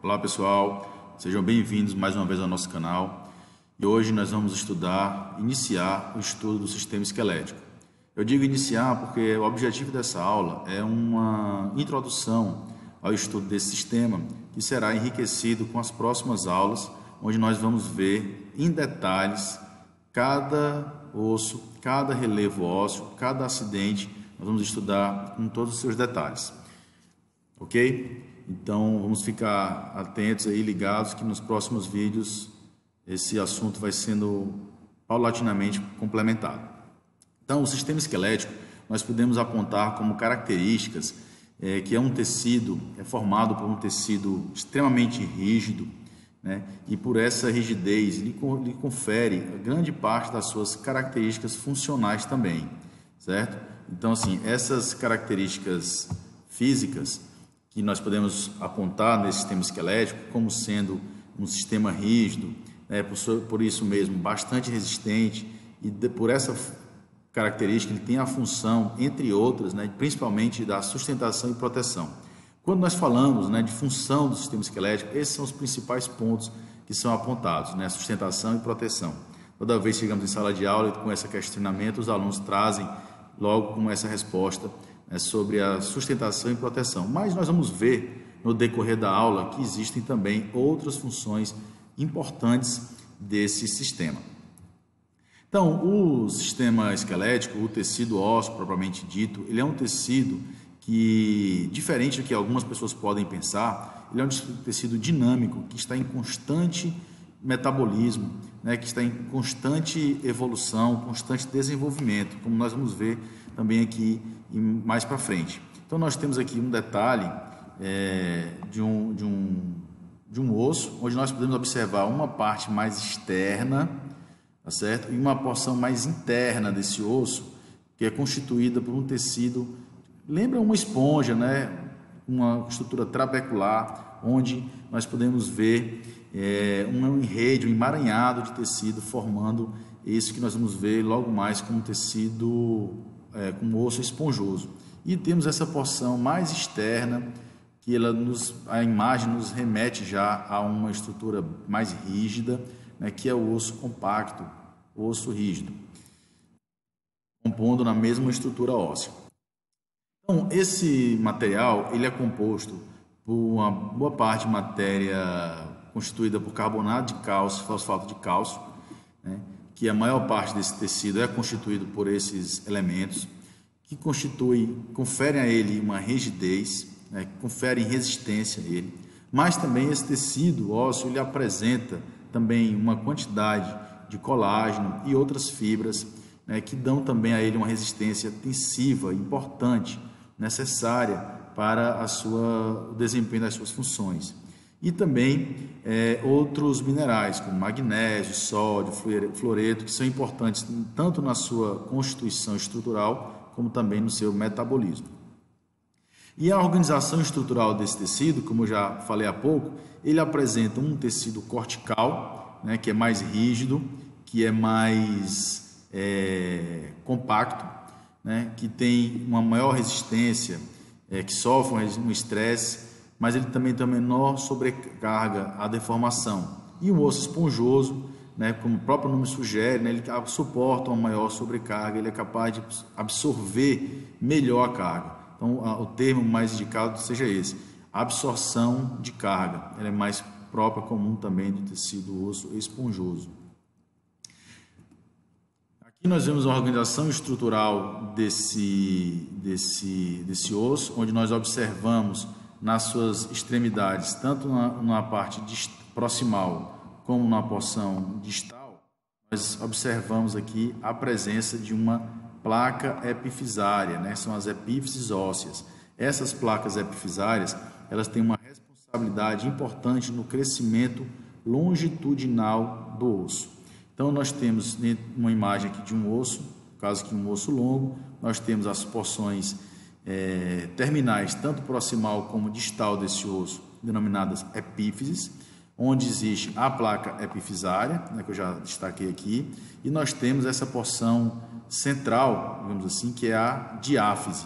Olá pessoal, sejam bem-vindos mais uma vez ao nosso canal e hoje nós vamos iniciar o estudo do sistema esquelético. Eu digo iniciar porque o objetivo dessa aula é uma introdução ao estudo desse sistema que será enriquecido com as próximas aulas, onde nós vamos ver em detalhes cada osso, cada relevo ósseo, cada acidente, nós vamos estudar com todos os seus detalhes, ok? Então, vamos ficar atentos aí, ligados, que nos próximos vídeos esse assunto vai sendo paulatinamente complementado. Então, o sistema esquelético, nós podemos apontar como características que é um tecido, é formado por um tecido extremamente rígido, né? E por essa rigidez, lhe confere grande parte das suas características funcionais também, certo? Então, assim, essas características físicas que nós podemos apontar nesse sistema esquelético como sendo um sistema rígido, né, por isso mesmo bastante resistente, e por essa característica ele tem a função, entre outras, né, principalmente da sustentação e proteção. Quando nós falamos, né, de função do sistema esquelético, esses são os principais pontos que são apontados, né, sustentação e proteção. Toda vez que chegamos em sala de aula e com esse questionamento, os alunos trazem logo com essa resposta sobre a sustentação e proteção, mas nós vamos ver no decorrer da aula que existem também outras funções importantes desse sistema. Então, o sistema esquelético, o tecido ósseo propriamente dito, ele é um tecido que, diferente do que algumas pessoas podem pensar, ele é um tecido dinâmico que está em constante metabolismo, né, que está em constante evolução, constante desenvolvimento, como nós vamos ver também aqui mais para frente. Então, nós temos aqui um detalhe de um osso, onde nós podemos observar uma parte mais externa, tá certo? E uma porção mais interna desse osso, que é constituída por um tecido, lembra uma esponja, né? Uma estrutura trabecular, onde nós podemos ver um enredo, um emaranhado de tecido, formando isso que nós vamos ver logo mais como tecido, com osso esponjoso. E temos essa porção mais externa, que a imagem nos remete já a uma estrutura mais rígida, né, que é o osso compacto, o osso rígido, compondo na mesma estrutura óssea. Então, esse material ele é composto por uma boa parte de matéria constituída por carbonato de cálcio, fosfato de cálcio, né, que a maior parte desse tecido é constituído por esses elementos, que conferem a ele uma rigidez, né, conferem resistência a ele, mas também esse tecido ósseo ele apresenta também uma quantidade de colágeno e outras fibras, né, que dão também a ele uma resistência tensiva importante, necessária para o desempenho das suas funções. E também outros minerais, como magnésio, sódio, fluoreto, que são importantes tanto na sua constituição estrutural, como também no seu metabolismo. E a organização estrutural desse tecido, como eu já falei há pouco, ele apresenta um tecido cortical, né, que é mais rígido, que é mais compacto, né, que tem uma maior resistência, que sofre um estresse, mas ele também tem uma menor sobrecarga à deformação. E um osso esponjoso, né, como o próprio nome sugere, né, ele suporta uma maior sobrecarga, ele é capaz de absorver melhor a carga. Então, o termo mais indicado seja esse, absorção de carga. Ela é mais própria, comum também do tecido osso esponjoso. Aqui nós vemos a organização estrutural desse osso, onde nós observamos nas suas extremidades, tanto na parte proximal como na porção distal, nós observamos aqui a presença de uma placa epifisária, né? São as epífises ósseas. Essas placas epifisárias, elas têm uma responsabilidade importante no crescimento longitudinal do osso. Então, nós temos uma imagem aqui de um osso, no caso aqui um osso longo, nós temos as porções terminais, tanto proximal como distal desse osso, denominadas epífises, onde existe a placa epifisária, né, que eu já destaquei aqui, e nós temos essa porção central, digamos assim, que é a diáfise.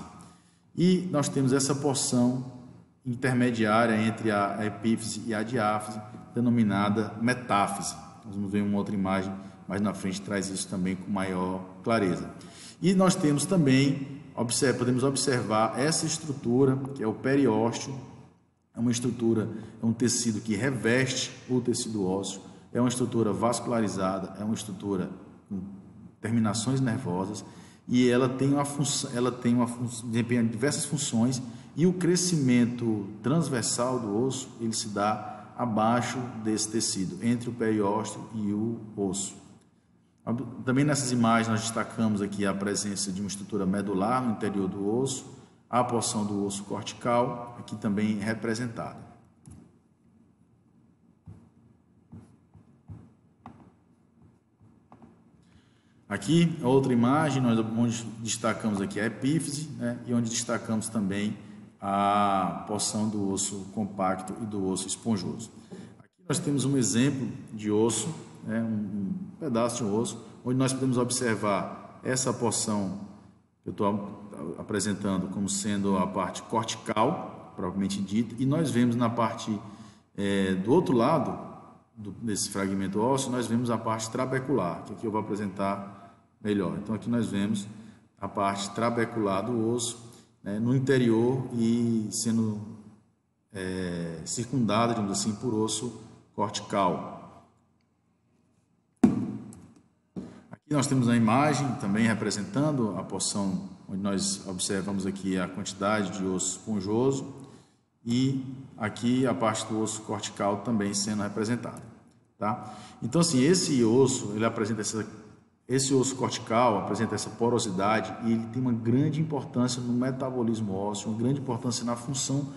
E nós temos essa porção intermediária entre a epífise e a diáfise, denominada metáfise. Nós vamos ver uma outra imagem mais na frente, traz isso também com maior clareza. E nós temos também, podemos observar essa estrutura, que é o periósteo. É uma estrutura, é um tecido que reveste o tecido ósseo, é uma estrutura vascularizada, é uma estrutura com terminações nervosas, e ela tem uma função, desempenha diversas funções, e o crescimento transversal do osso, ele se dá abaixo desse tecido, entre o periósteo e o osso. Também nessas imagens nós destacamos aqui a presença de uma estrutura medular no interior do osso, a porção do osso cortical, aqui também representada. Aqui, outra imagem, onde destacamos aqui a epífise, né, e onde destacamos também a porção do osso compacto e do osso esponjoso. Aqui nós temos um exemplo de osso, né, um pedaço de um osso, onde nós podemos observar essa porção que eu estou apresentando como sendo a parte cortical, propriamente dita, e nós vemos na parte do outro lado desse fragmento ósseo, nós vemos a parte trabecular, que aqui eu vou apresentar melhor. Então aqui nós vemos a parte trabecular do osso, né, no interior e sendo circundada, digamos assim, por osso cortical. Aqui nós temos a imagem também representando a porção onde nós observamos aqui a quantidade de osso esponjoso e aqui a parte do osso cortical também sendo representada, tá? Então, assim, esse osso, ele apresenta esse osso cortical apresenta essa porosidade e ele tem uma grande importância no metabolismo ósseo, uma grande importância na função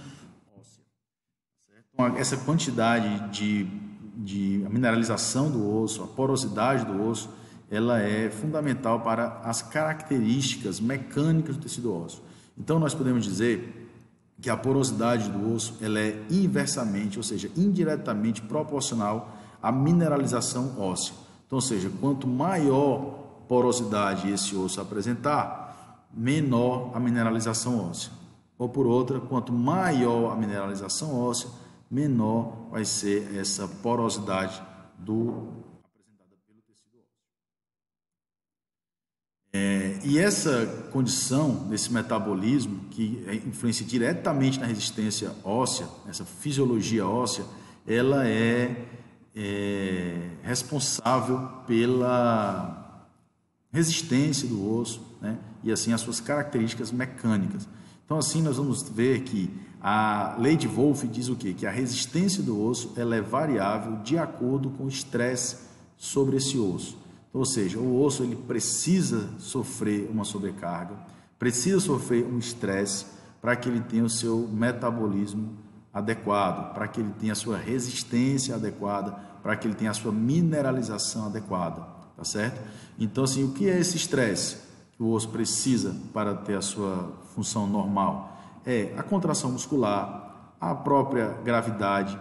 óssea, certo? Então, essa quantidade de mineralização do osso, a porosidade do osso, ela é fundamental para as características mecânicas do tecido ósseo. Então, nós podemos dizer que a porosidade do osso ela é inversamente, ou seja, indiretamente proporcional à mineralização óssea. Então, ou seja, quanto maior porosidade esse osso apresentar, menor a mineralização óssea. Ou por outra, quanto maior a mineralização óssea, menor vai ser essa porosidade apresentada pelo tecido ósseo. E essa condição desse metabolismo que influencia diretamente na resistência óssea, essa fisiologia óssea, ela é responsável pela resistência do osso, né? E assim as suas características mecânicas. Então assim nós vamos ver que a lei de Wolff diz o quê? Que a resistência do osso ela é variável de acordo com o estresse sobre esse osso. Ou seja, o osso ele precisa sofrer uma sobrecarga, precisa sofrer um estresse para que ele tenha o seu metabolismo adequado, para que ele tenha a sua resistência adequada, para que ele tenha a sua mineralização adequada, tá certo? Então, assim, o que é esse estresse que o osso precisa para ter a sua função normal? É a contração muscular, a própria gravidade,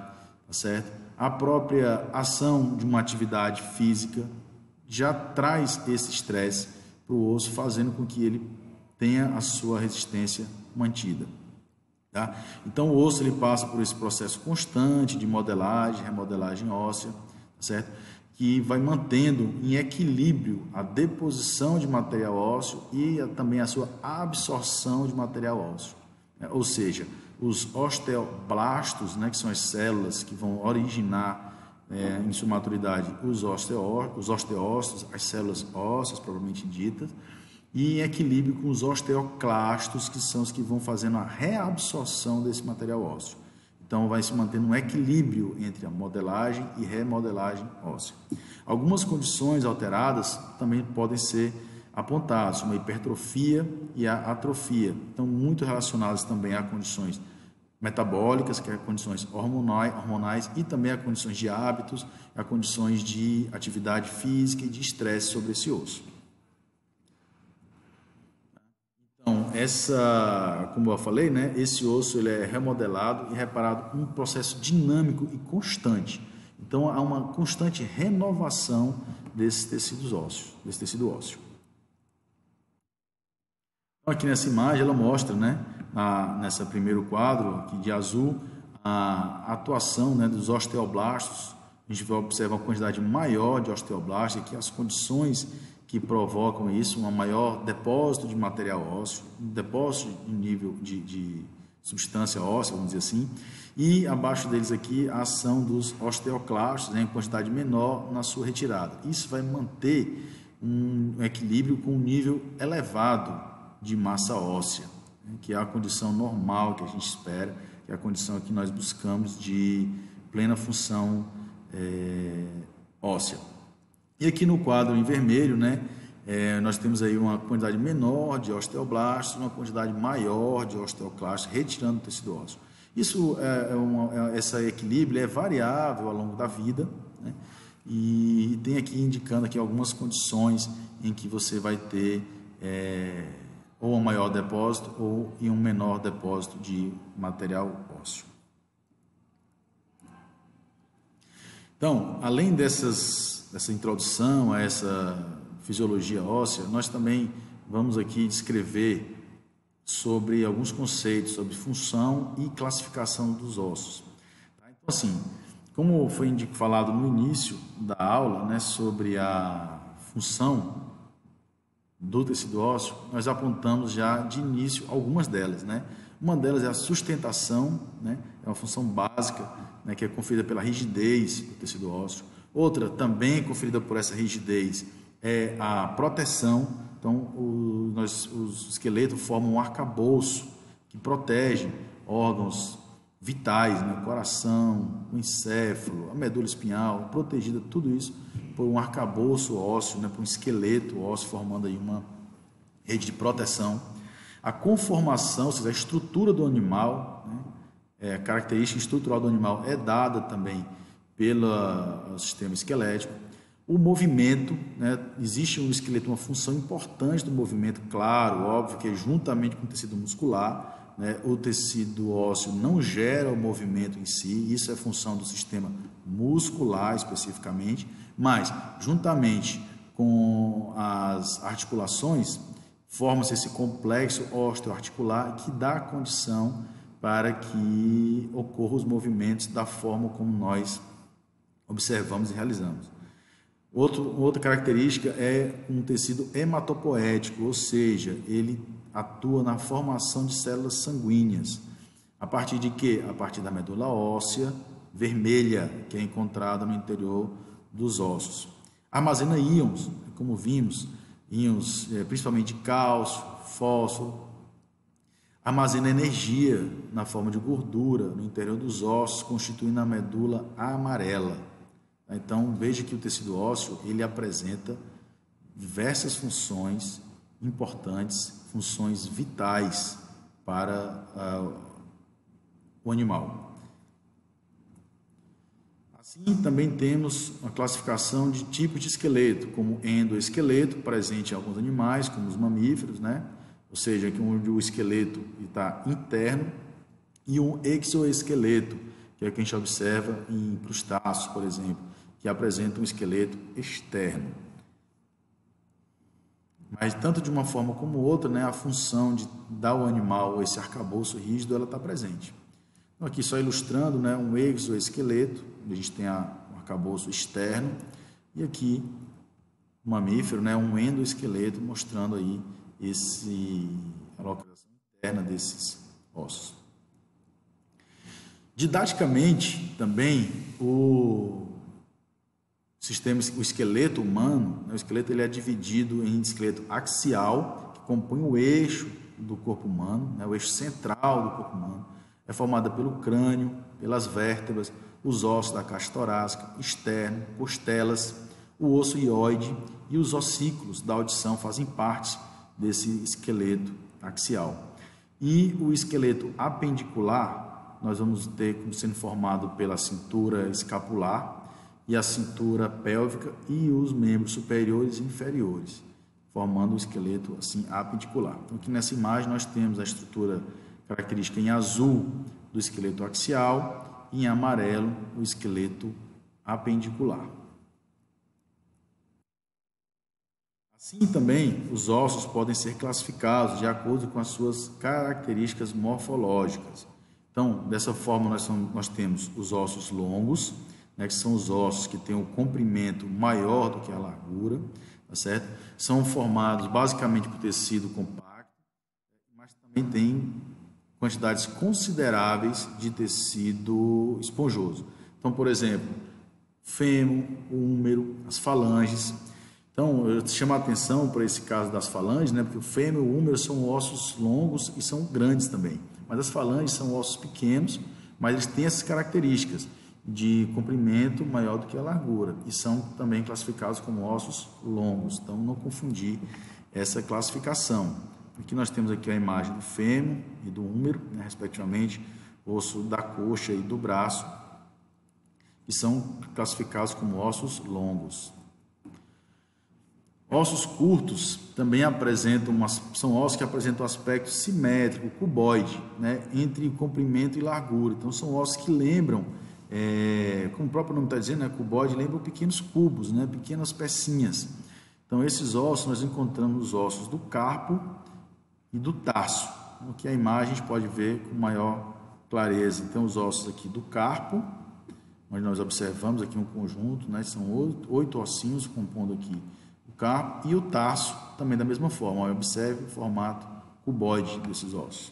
tá certo? A própria ação de uma atividade física já traz esse estresse para o osso, fazendo com que ele tenha a sua resistência mantida. Tá? Então, o osso ele passa por esse processo constante de modelagem, remodelagem óssea, certo? Que vai mantendo em equilíbrio a deposição de material ósseo e também a sua absorção de material ósseo. Ou seja, os osteoblastos, né, que são as células que vão originar em sua maturidade os osteócitos, as células ósseas propriamente ditas, e em equilíbrio com os osteoclastos, que são os que vão fazendo a reabsorção desse material ósseo. Então, vai se mantendo um equilíbrio entre a modelagem e remodelagem óssea. Algumas condições alteradas também podem ser apontadas, como a hipertrofia e a atrofia. Então, muito relacionadas também a condições metabólicas, que é condições hormonais, e também a condições de hábitos, a condições de atividade física e de estresse sobre esse osso. Então, como eu falei, né, esse osso ele é remodelado e reparado um processo dinâmico e constante. Então, há uma constante renovação desses tecidos ósseos, desse tecido ósseo. Então, aqui nessa imagem, ela mostra, né, nessa primeiro quadro aqui de azul, a atuação, né, dos osteoblastos. A gente vai observar uma quantidade maior de osteoblastos, aqui as condições que provocam isso, um maior depósito de material ósseo, um depósito de nível de substância óssea, vamos dizer assim, e abaixo deles aqui a ação dos osteoclastos, né, em quantidade menor na sua retirada. Isso vai manter um equilíbrio com um nível elevado de massa óssea, né, que é a condição normal que a gente espera, que é a condição que nós buscamos de plena função óssea. E aqui no quadro em vermelho, né, nós temos aí uma quantidade menor de osteoblastos, uma quantidade maior de osteoclastos, retirando o tecido ósseo. Isso esse equilíbrio é variável ao longo da vida, né, e tem aqui indicando aqui algumas condições em que você vai ter ou um maior depósito ou um menor depósito de material ósseo. Então, além dessa introdução a essa fisiologia óssea, nós também vamos aqui descrever sobre alguns conceitos sobre função e classificação dos ossos. Então, assim, como foi falado no início da aula, né, sobre a função do tecido ósseo, nós apontamos já de início algumas delas, né? Uma delas é a sustentação, né? É uma função básica, né, que é conferida pela rigidez do tecido ósseo. Outra, também conferida por essa rigidez, é a proteção. Então, os esqueletos formam um arcabouço que protege órgãos vitais, né? O coração, o encéfalo, a medula espinhal, protegida, tudo isso por um arcabouço ósseo, né? Por um esqueleto ósseo, formando aí uma rede de proteção. A conformação, ou seja, a estrutura do animal, né? A característica estrutural do animal é dada também pelo sistema esquelético. O movimento, né? Existe no esqueleto uma função importante do movimento, claro, óbvio, que é juntamente com o tecido muscular, né? O tecido ósseo não gera o movimento em si, isso é função do sistema muscular especificamente, mas juntamente com as articulações, forma-se esse complexo osteoarticular que dá a condição para que ocorram os movimentos da forma como nós observamos e realizamos. Outra característica é um tecido hematopoético, ou seja, ele atua na formação de células sanguíneas. A partir de quê? A partir da medula óssea vermelha, que é encontrada no interior dos ossos. Armazena íons, como vimos, íons principalmente de cálcio, fósforo. Armazena energia na forma de gordura no interior dos ossos, constituindo a medula amarela. Então, veja que o tecido ósseo, ele apresenta diversas funções importantes, funções vitais para o animal. Assim, também temos a classificação de tipos de esqueleto, como endoesqueleto, presente em alguns animais, como os mamíferos, né? Ou seja, que onde o esqueleto está interno, e um exoesqueleto, que é o que a gente observa em crustáceos, por exemplo, que apresenta um esqueleto externo. Mas tanto de uma forma como outra, né, a função de dar ao animal esse arcabouço rígido, ela está presente. Então, aqui só ilustrando, né, um exoesqueleto, onde a gente tem um arcabouço externo, e aqui um mamífero, né, um endoesqueleto, mostrando aí a localização interna desses ossos. Didaticamente, também, o esqueleto humano, né, o esqueleto ele é dividido em esqueleto axial, que compõe o eixo do corpo humano, né, o eixo central do corpo humano, é formada pelo crânio, pelas vértebras, os ossos da caixa torácica, externo, costelas, o osso hioide e os ossículos da audição fazem parte desse esqueleto axial. E o esqueleto apendicular, nós vamos ter como sendo formado pela cintura escapular e a cintura pélvica e os membros superiores e inferiores, formando o esqueleto assim apendicular. Então, aqui nessa imagem nós temos a estrutura característica em azul do esqueleto axial e em amarelo o esqueleto apendicular. Assim também, os ossos podem ser classificados de acordo com as suas características morfológicas. Então, dessa forma, nós temos os ossos longos, né, que são os ossos que têm o comprimento maior do que a largura, tá certo? São formados basicamente por tecido compacto, mas também tem quantidades consideráveis de tecido esponjoso. Então, por exemplo, fêmur, o húmero, as falanges. Então, eu chamo a atenção para esse caso das falanges, né? Porque o fêmur e o húmero são ossos longos e são grandes também. Mas as falanges são ossos pequenos, mas eles têm essas características de comprimento maior do que a largura e são também classificados como ossos longos. Então, não confundir essa classificação. Aqui nós temos aqui a imagem do fêmur e do húmero, né, respectivamente, osso da coxa e do braço, que são classificados como ossos longos. Ossos curtos também são ossos que apresentam aspecto simétrico, cuboide, né, entre comprimento e largura. Então, são ossos que lembram, como o próprio nome está dizendo, né, cuboide, lembram pequenos cubos, né, pequenas pecinhas. Então, esses ossos nós encontramos os ossos do carpo e do tarso, que a imagem a gente pode ver com maior clareza. Então, os ossos aqui do carpo, onde nós observamos aqui um conjunto, né, são 8 ossinhos compondo aqui o carpo, e o tarso também da mesma forma. Observe o formato cuboide desses ossos.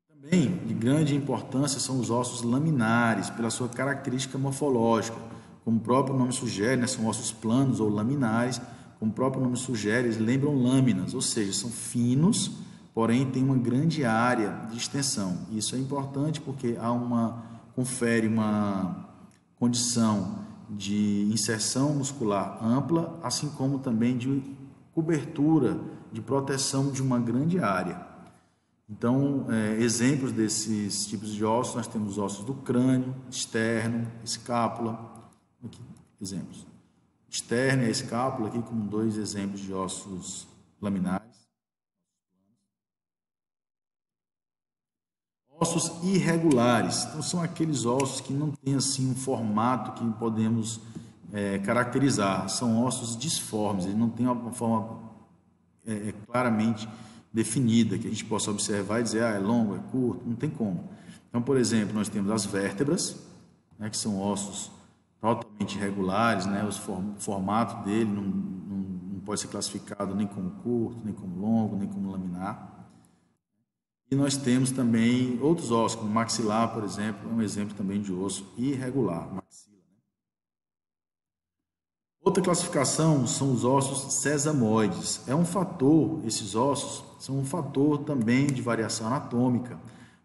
Também de grande importância são os ossos laminares, pela sua característica morfológica. Como o próprio nome sugere, né, são ossos planos ou laminares. Como o próprio nome sugere, eles lembram lâminas, ou seja, são finos, porém tem uma grande área de extensão. Isso é importante porque confere uma condição de inserção muscular ampla, assim como também de cobertura, de proteção de uma grande área. Então, exemplos desses tipos de ossos, nós temos os ossos do crânio, externo, escápula, aqui, exemplos. Externo e a escápula, aqui como 2 exemplos de ossos laminares. Ossos irregulares, então são aqueles ossos que não têm assim um formato que podemos caracterizar, são ossos disformes, eles não têm uma forma claramente definida, que a gente possa observar e dizer, é longo, é curto, não tem como. Então, por exemplo, nós temos as vértebras, né, que são ossos totalmente irregulares, né, o formato dele não pode ser classificado nem como curto, nem como longo, nem como laminar. E nós temos também outros ossos, como o maxilar, por exemplo, é um exemplo também de osso irregular. Maxila, né? Outra classificação são os ossos sesamoides. Esses ossos são um fator também de variação anatômica,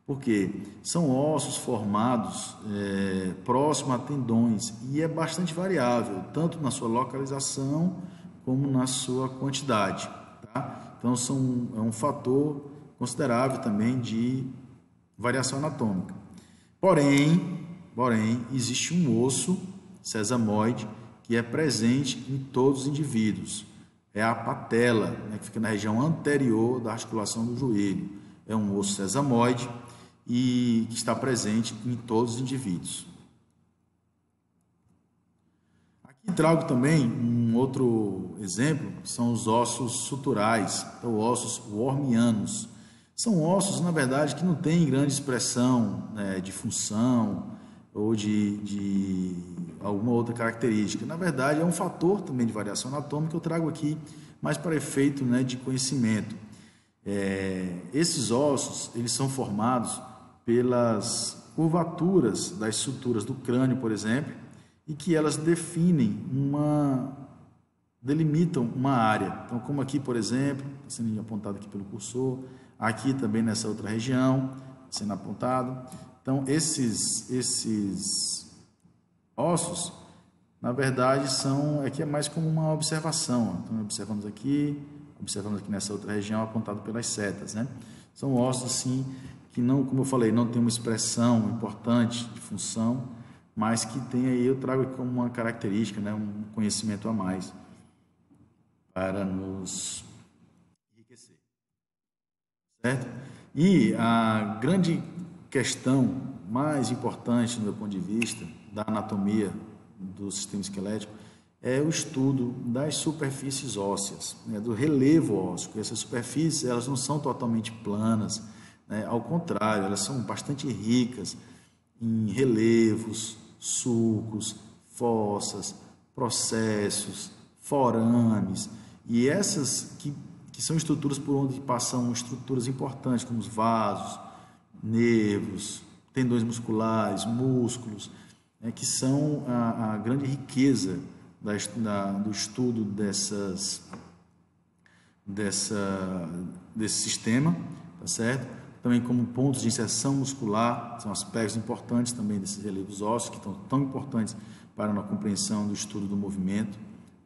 porque são ossos formados próximo a tendões e é bastante variável, tanto na sua localização como na sua quantidade. Tá? Então, é um fator considerável também de variação anatômica. Porém, existe um osso sesamoide que é presente em todos os indivíduos. É a patela, né, que fica na região anterior da articulação do joelho. É um osso sesamoide e que está presente em todos os indivíduos. Aqui trago também um outro exemplo, que são os ossos suturais, ou ossos wormianos. São ossos, na verdade, que não têm grande expressão, né, de função ou de alguma outra característica. Na verdade, é um fator também de variação anatômica que eu trago aqui, mais para efeito, né, de conhecimento. Esses ossos, eles são formados pelas curvaturas das suturas do crânio, por exemplo, e que elas delimitam uma área. Então, como aqui, por exemplo, sendo apontado aqui pelo cursor, aqui também nessa outra região, sendo apontado. Então, esses ossos, na verdade, aqui é mais como uma observação. Então, observamos aqui nessa outra região, apontado pelas setas, né? São ossos, assim, que não, como eu falei, não tem uma expressão importante de função, mas que tem aí, eu trago aqui como uma característica, né, um conhecimento a mais para nos enriquecer. Certo? E a grande questão mais importante, do meu ponto de vista, da anatomia do sistema esquelético, é o estudo das superfícies ósseas, né, do relevo ósseo. Essas superfícies, elas não são totalmente planas, né, ao contrário, elas são bastante ricas em relevos, sulcos, fossas, processos, forames, e essas que são estruturas por onde passam estruturas importantes, como os vasos, nervos, tendões musculares, músculos, né, que são a grande riqueza do estudo desse sistema, tá certo? Também como pontos de inserção muscular, são aspectos importantes também desses relevos ósseos, que estão tão importantes para a compreensão do estudo do movimento,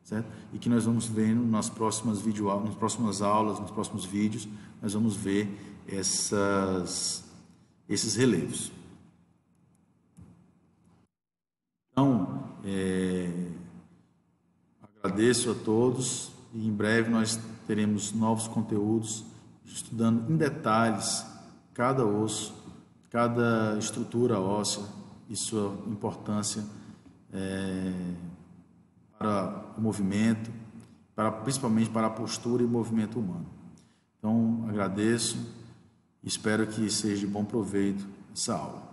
certo? E que nós vamos ver nas próximas aulas, nos próximos vídeos, nós vamos ver esses relevos. Então, agradeço a todos e em breve nós teremos novos conteúdos estudando em detalhes cada osso, cada estrutura óssea e sua importância para o movimento, principalmente para a postura e movimento humano. Então, agradeço e espero que seja de bom proveito essa aula.